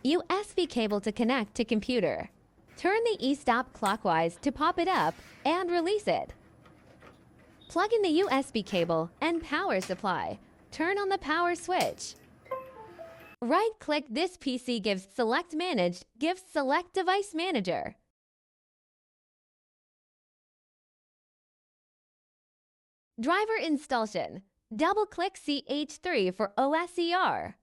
USB cable to connect to computer. Turn the e-stop clockwise to pop it up and release it. Plug in the USB cable and power supply. Turn on the power switch. Right-click this PC, gives Select Managed, gives Select Device Manager. Driver installation. Double-click CH3 for OSER.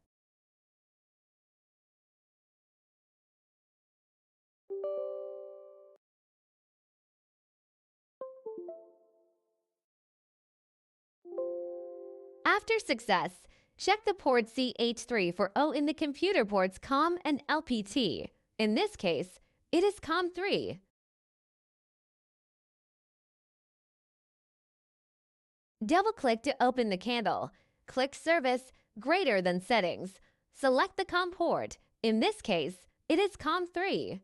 After success, check the port CH3 for O in the computer ports COM and LPT. In this case, it is COM3. Double-click to open the candle. Click Service, greater than Settings. Select the COM port. In this case, it is COM3.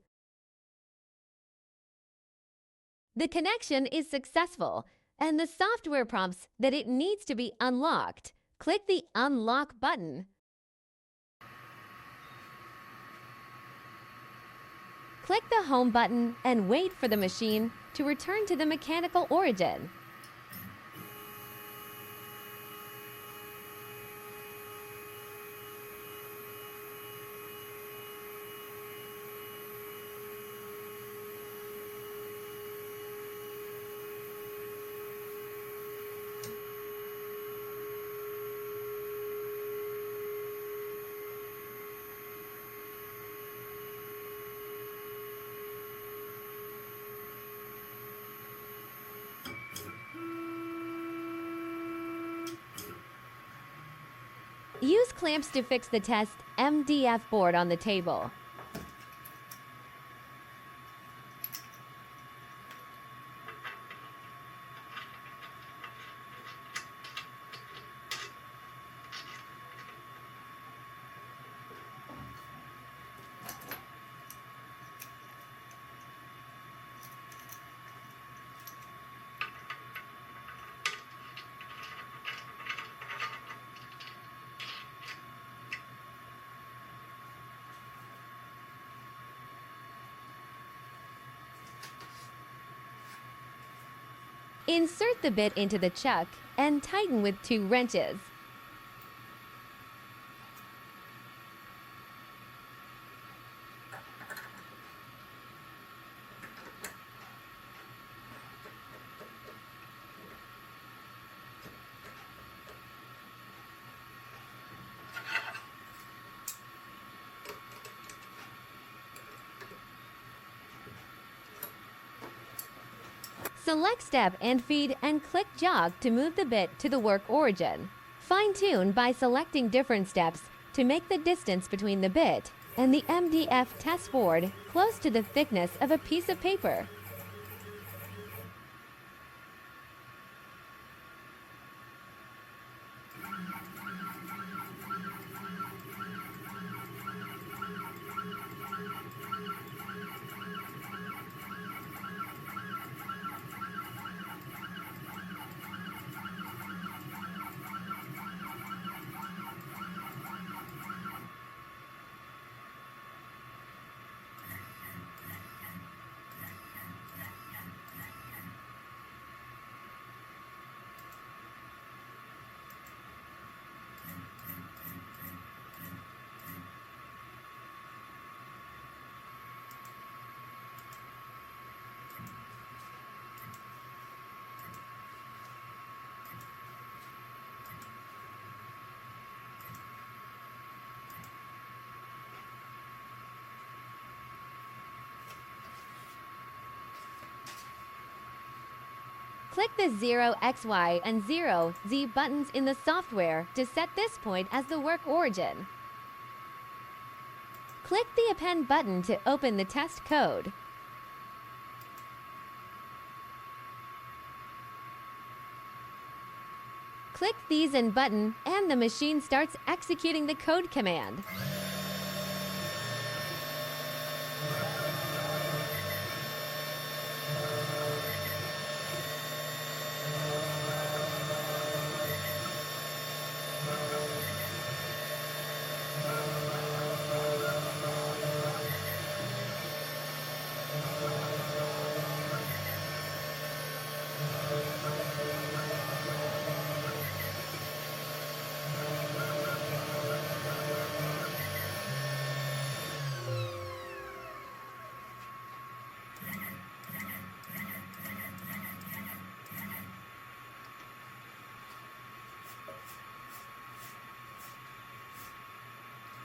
The connection is successful, and the software prompts that it needs to be unlocked. Click the Unlock button. Click the Home button and wait for the machine to return to the mechanical origin. Use clamps to fix the test MDF board on the table. Insert the bit into the chuck and tighten with 2 wrenches. Select Step and Feed and click Jog to move the bit to the work origin. Fine-tune by selecting different steps to make the distance between the bit and the MDF test board close to the thickness of a piece of paper. Click the 0XY and 0Z buttons in the software to set this point as the work origin. Click the Append button to open the test code. Click These In button and the machine starts executing the code command.